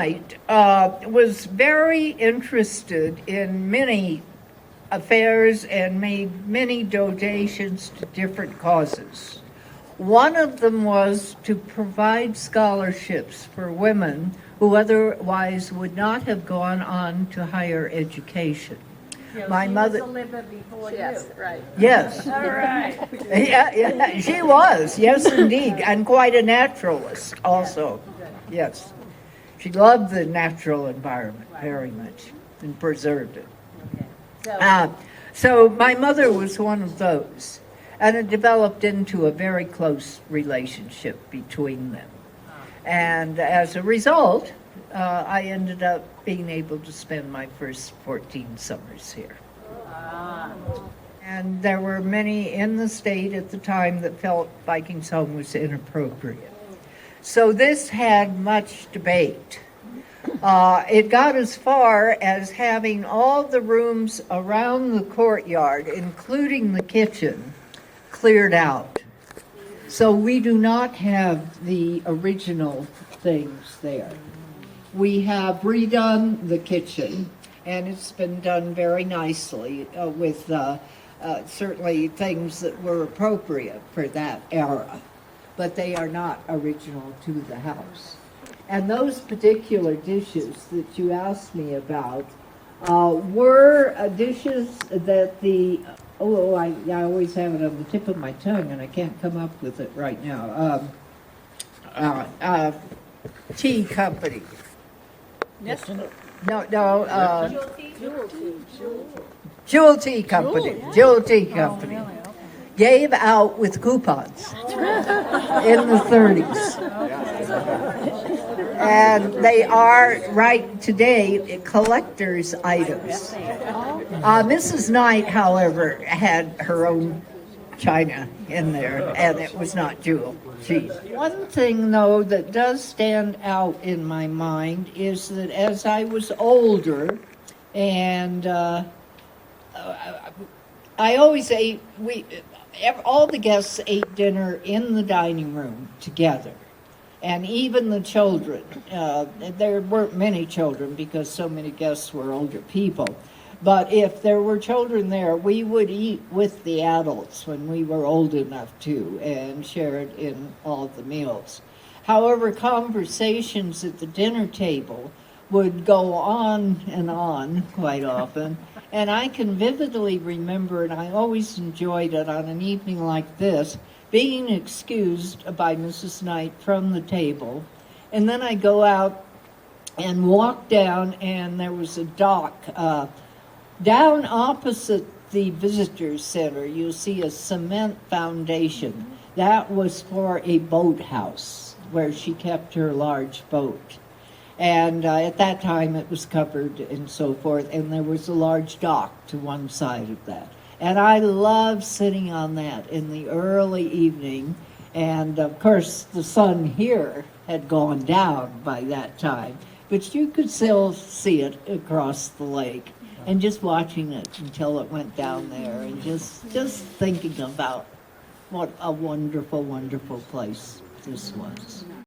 Knight was very interested in many affairs and made many donations to different causes. One of them was to provide scholarships for women who otherwise would not have gone on to higher education. My mother was a little bit before Yes, you. right. Yes. All right. Yeah, she was, yes, indeed, and quite a naturalist also. Yes. She loved the natural environment very much and preserved it. Okay. So my mother was one of those, and it developed into a very close relationship between them. And as a result, I ended up being able to spend my first 14 summers here. And there were many in the state at the time that felt Vikingsholm was inappropriate. So this had much debate. It got as far as having all the rooms around the courtyard, including the kitchen, cleared out. So we do not have the original things there. We have redone the kitchen, and it's been done very nicely with certainly things that were appropriate for that era, but they are not original to the house. And those particular dishes that you asked me about were dishes that I always have it on the tip of my tongue, and I can't come up with it right now. Tea company. Yes. No, Jewel Tea Company. Jewel Tea Company. Gave out with coupons in the 30s. And they are, right today, collector's items. Mrs. Knight, however, had her own china in there, and it was not jewel cheese. One thing, though, that does stand out in my mind is that as I was older, and I always ate, all the guests ate dinner in the dining room together. And even the children, there weren't many children because so many guests were older people. But if there were children there, we would eat with the adults when we were old enough to and shared in all the meals. However, conversations at the dinner table would go on and on quite often. And I can vividly remember, and I always enjoyed it on an evening like this, being excused by Mrs. Knight from the table. And then I go out and walk down, and there was a dock. Down opposite the visitor center, you'll see a cement foundation. That was for a boathouse where she kept her large boat. And at that time it was covered and so forth, and there was a large dock to one side of that. And I loved sitting on that in the early evening. And of course the sun here had gone down by that time, but you could still see it across the lake. And just watching it until it went down there, and just thinking about what a wonderful, wonderful place this was.